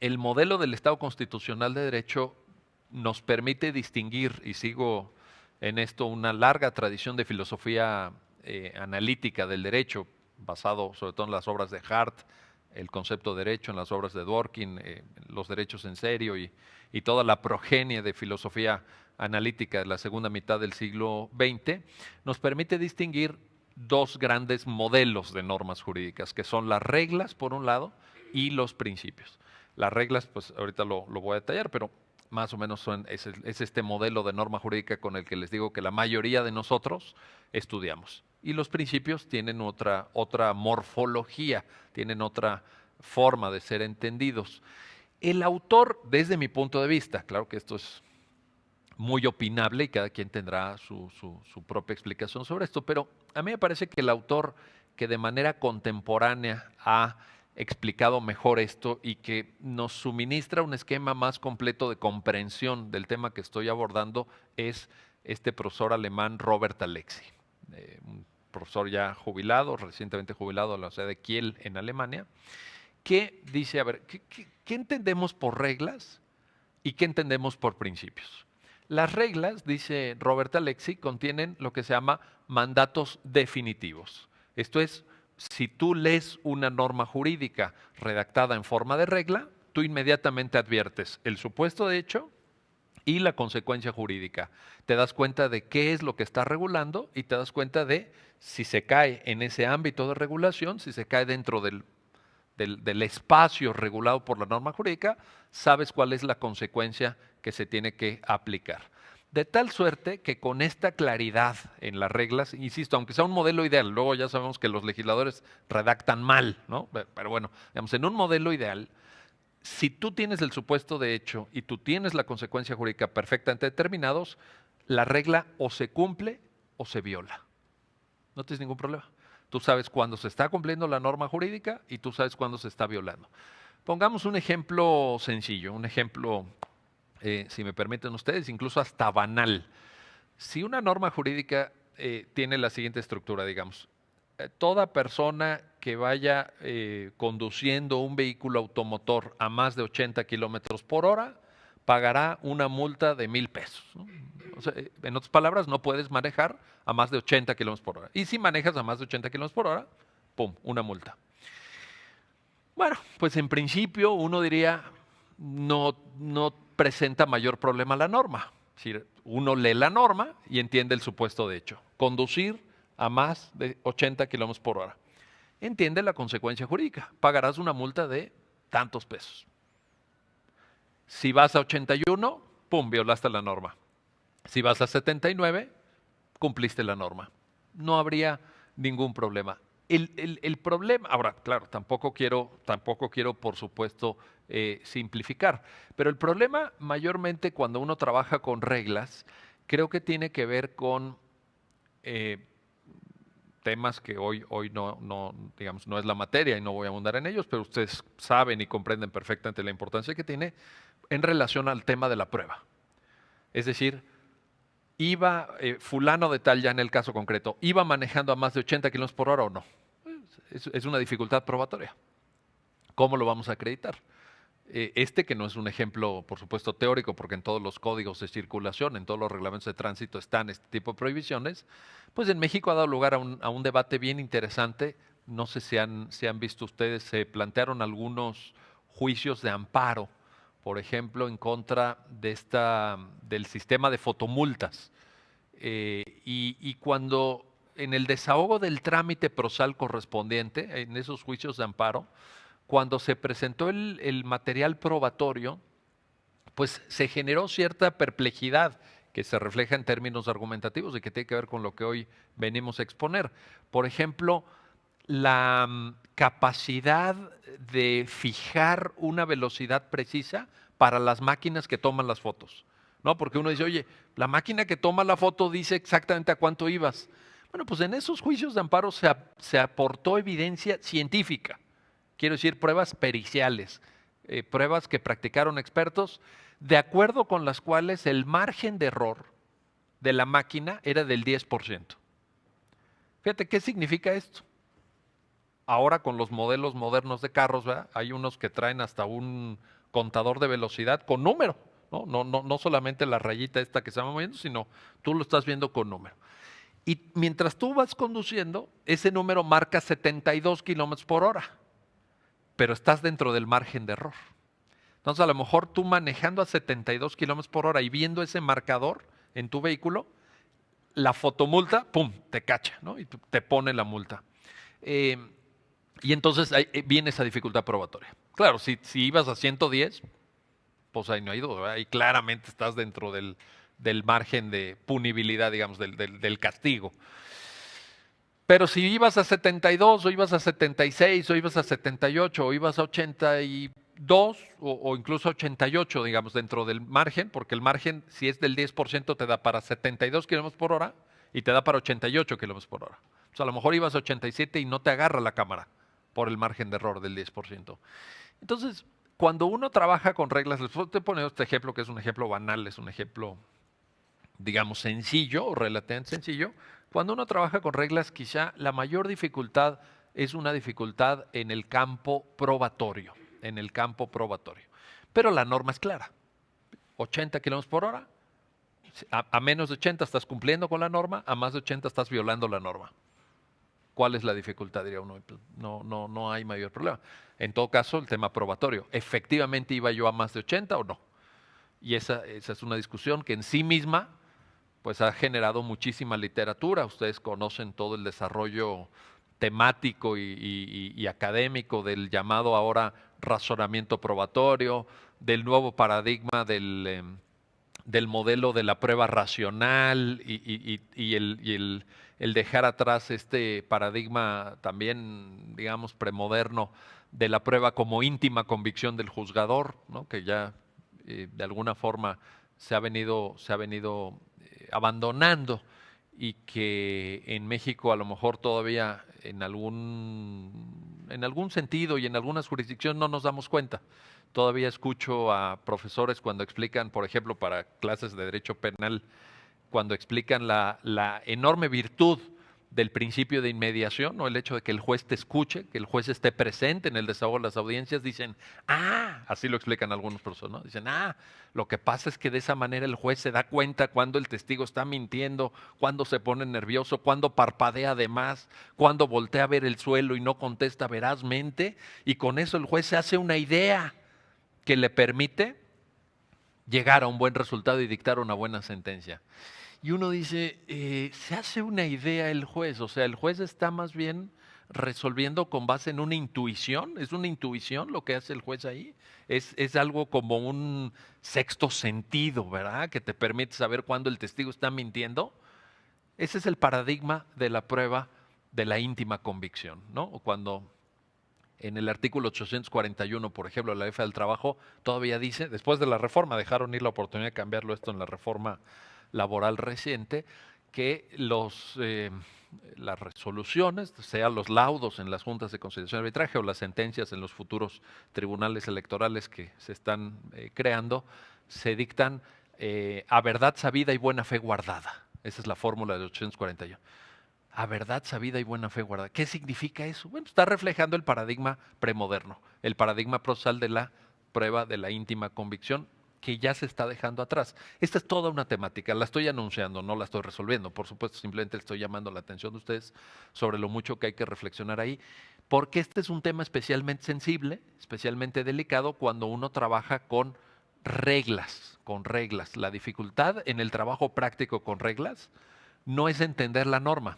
el modelo del Estado constitucional de derecho nos permite distinguir, y sigo en esto una larga tradición de filosofía analítica del derecho, basado sobre todo en las obras de Hart, el concepto de derecho, en las obras de Dworkin, los derechos en serio y toda la progenie de filosofía analítica de la segunda mitad del siglo XX, nos permite distinguir dos grandes modelos de normas jurídicas, que son las reglas, por un lado, y los principios. Las reglas, pues ahorita lo voy a detallar, pero más o menos es este modelo de norma jurídica con el que les digo que la mayoría de nosotros estudiamos. Y los principios tienen otra morfología, tienen otra forma de ser entendidos. El autor, desde mi punto de vista, claro que esto es muy opinable y cada quien tendrá su propia explicación sobre esto, pero a mí me parece que el autor que de manera contemporánea ha explicado mejor esto y que nos suministra un esquema más completo de comprensión del tema que estoy abordando es este profesor alemán Robert Alexi, un profesor ya jubilado, recientemente jubilado de la Universidad de Kiel en Alemania, que dice, a ver, ¿qué entendemos por reglas y qué entendemos por principios? Las reglas, dice Robert Alexi, contienen lo que se llama mandatos definitivos. Esto es, si tú lees una norma jurídica redactada en forma de regla, tú inmediatamente adviertes el supuesto de hecho y la consecuencia jurídica. Te das cuenta de qué es lo que está regulando y te das cuenta de si se cae en ese ámbito de regulación, si se cae dentro del espacio regulado por la norma jurídica, sabes cuál es la consecuencia que se tiene que aplicar. De tal suerte que con esta claridad en las reglas, insisto, aunque sea un modelo ideal, luego ya sabemos que los legisladores redactan mal, ¿no? Pero bueno, digamos, en un modelo ideal, si tú tienes el supuesto de hecho y tú tienes la consecuencia jurídica perfectamente determinados, la regla o se cumple o se viola. No tienes ningún problema. Tú sabes cuándo se está cumpliendo la norma jurídica y tú sabes cuándo se está violando. Pongamos un ejemplo sencillo, un ejemplo, si me permiten ustedes, incluso hasta banal. Si una norma jurídica tiene la siguiente estructura, digamos, toda persona que vaya conduciendo un vehículo automotor a más de 80 kilómetros por hora pagará una multa de 1,000 pesos, ¿no? O sea, en otras palabras, no puedes manejar a más de 80 kilómetros por hora. Y si manejas a más de 80 kilómetros por hora, ¡pum!, una multa. Bueno, pues en principio uno diría, no presenta mayor problema la norma. Es decir, uno lee la norma y entiende el supuesto de hecho. Conducir a más de 80 kilómetros por hora. Entiende la consecuencia jurídica. Pagarás una multa de tantos pesos. Si vas a 81, ¡pum!, violaste la norma. Si vas a 79, cumpliste la norma. No habría ningún problema. El problema, ahora, claro, tampoco quiero, por supuesto, simplificar, pero el problema mayormente cuando uno trabaja con reglas, creo que tiene que ver con eh, temas que hoy digamos, no es la materia y no voy a abundar en ellos, pero ustedes saben y comprenden perfectamente la importancia que tiene en relación al tema de la prueba. Es decir, iba fulano de tal ya en el caso concreto, ¿iba manejando a más de 80 kilómetros por hora o no? Es una dificultad probatoria. ¿Cómo lo vamos a acreditar? Este que no es un ejemplo, por supuesto, teórico, porque en todos los códigos de circulación, en todos los reglamentos de tránsito están este tipo de prohibiciones, pues en México ha dado lugar a un debate bien interesante. No sé si han visto ustedes, se plantearon algunos juicios de amparo, por ejemplo, en contra del sistema de fotomultas. Y cuando en el desahogo del trámite procesal correspondiente, en esos juicios de amparo, cuando se presentó el material probatorio, pues se generó cierta perplejidad que se refleja en términos argumentativos y que tiene que ver con lo que hoy venimos a exponer. Por ejemplo, la capacidad de fijar una velocidad precisa para las máquinas que toman las fotos, ¿no? Porque uno dice, oye, la máquina que toma la foto dice exactamente a cuánto ibas. Bueno, pues en esos juicios de amparo se aportó evidencia científica, quiero decir, pruebas periciales, pruebas que practicaron expertos, de acuerdo con las cuales el margen de error de la máquina era del 10%. Fíjate, ¿qué significa esto? Ahora con los modelos modernos de carros, ¿verdad? Hay unos que traen hasta un contador de velocidad con número, ¿no? No solamente la rayita esta que se va moviendo, sino tú lo estás viendo con número. Y mientras tú vas conduciendo, ese número marca 72 kilómetros por hora, pero estás dentro del margen de error. Entonces, a lo mejor tú manejando a 72 kilómetros por hora y viendo ese marcador en tu vehículo, la fotomulta, ¡pum!, te cacha, ¿no? Y te pone la multa. Eh, y entonces ahí viene esa dificultad probatoria. Claro, si ibas a 110, pues ahí no hay duda, ahí claramente estás dentro del margen de punibilidad, digamos, del castigo. Pero si ibas a 72 o ibas a 76 o ibas a 78 o ibas a 82 o incluso 88, digamos, dentro del margen, porque el margen, si es del 10%, te da para 72 kilómetros por hora y te da para 88 kilómetros por hora. O sea, a lo mejor ibas a 87 y no te agarra la cámara por el margen de error del 10%. Entonces, cuando uno trabaja con reglas, les puedo poner este ejemplo que es un ejemplo banal, es un ejemplo, digamos, sencillo o relativamente sencillo. Cuando uno trabaja con reglas, quizá la mayor dificultad es una dificultad en el campo probatorio, en el campo probatorio. Pero la norma es clara. 80 kilómetros por hora, a menos de 80 estás cumpliendo con la norma, a más de 80 estás violando la norma. ¿Cuál es la dificultad? Diría uno, no hay mayor problema. En todo caso, el tema probatorio. ¿Efectivamente iba yo a más de 80 o no? Y esa es una discusión que en sí misma pues ha generado muchísima literatura. Ustedes conocen todo el desarrollo temático y académico del llamado ahora razonamiento probatorio, del nuevo paradigma del modelo de la prueba racional y el dejar atrás este paradigma también, digamos, premoderno de la prueba como íntima convicción del juzgador, ¿no? Que ya de alguna forma se ha venido abandonando y que en México a lo mejor todavía en algún sentido y en algunas jurisdicciones no nos damos cuenta. Todavía escucho a profesores cuando explican, por ejemplo, para clases de derecho penal, cuando explican la enorme virtud del principio de inmediación, ¿no? El hecho de que el juez te escuche, que el juez esté presente en el desahogo de las audiencias, dicen, así lo explican algunos profesores, ¿no? Dicen, lo que pasa es que de esa manera el juez se da cuenta cuando el testigo está mintiendo, cuando se pone nervioso, cuando parpadea de más, cuando voltea a ver el suelo y no contesta verazmente, y con eso el juez se hace una idea que le permite llegar a un buen resultado y dictar una buena sentencia. Y uno dice, se hace una idea el juez, o sea, el juez está más bien resolviendo con base en una intuición, es una intuición lo que hace el juez ahí, es algo como un sexto sentido, ¿verdad? Que te permite saber cuándo el testigo está mintiendo. Ese es el paradigma de la prueba de la íntima convicción, ¿no? O cuando en el artículo 841, por ejemplo, de la ley del trabajo, todavía dice, después de la reforma, dejaron ir la oportunidad de cambiarlo esto en la reforma laboral reciente, que las resoluciones, sea los laudos en las juntas de conciliación y arbitraje o las sentencias en los futuros tribunales electorales que se están creando, se dictan a verdad sabida y buena fe guardada. Esa es la fórmula del 841. A verdad sabida y buena fe guardada. ¿Qué significa eso? Bueno, está reflejando el paradigma premoderno, el paradigma procesal de la prueba de la íntima convicción, que ya se está dejando atrás. Esta es toda una temática, la estoy anunciando, no la estoy resolviendo, por supuesto, simplemente estoy llamando la atención de ustedes sobre lo mucho que hay que reflexionar ahí, porque este es un tema especialmente sensible, especialmente delicado cuando uno trabaja con reglas, con reglas. La dificultad en el trabajo práctico con reglas no es entender la norma.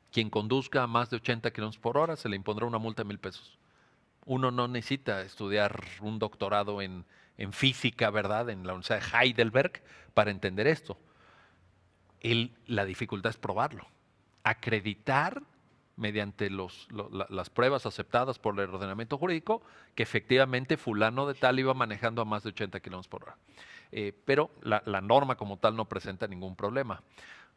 Quien conduzca a más de 80 kilómetros por hora se le impondrá una multa de 1,000 pesos. Uno no necesita estudiar un doctorado en física, ¿verdad?, en la Universidad de Heidelberg para entender esto. La dificultad es probarlo, acreditar mediante las pruebas aceptadas por el ordenamiento jurídico que efectivamente fulano de tal iba manejando a más de 80 kilómetros por hora. Pero la norma como tal no presenta ningún problema.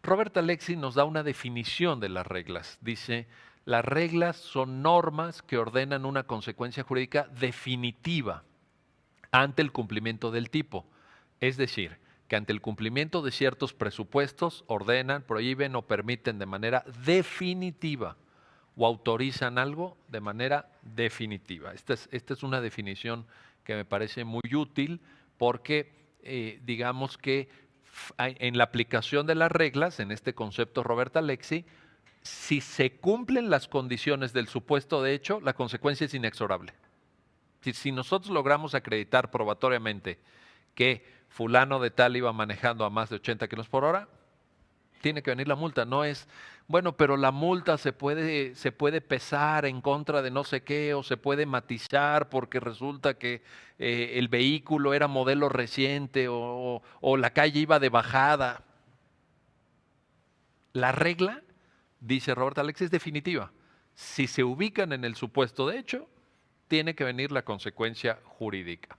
Robert Alexy nos da una definición de las reglas. Dice, las reglas son normas que ordenan una consecuencia jurídica definitiva ante el cumplimiento del tipo. Es decir, que ante el cumplimiento de ciertos presupuestos ordenan, prohíben o permiten de manera definitiva o autorizan algo de manera definitiva. Esta es una definición que me parece muy útil porque digamos que en la aplicación de las reglas, en este concepto Roberta Alexi, si se cumplen las condiciones del supuesto de hecho, la consecuencia es inexorable. Si nosotros logramos acreditar probatoriamente que fulano de tal iba manejando a más de 80 kilómetros por hora, tiene que venir la multa. No es, bueno, pero la multa se puede pesar en contra de no sé qué o se puede matizar porque resulta que el vehículo era modelo reciente o la calle iba de bajada. La regla, dice Robert Alex, es definitiva. Si se ubican en el supuesto de hecho, tiene que venir la consecuencia jurídica.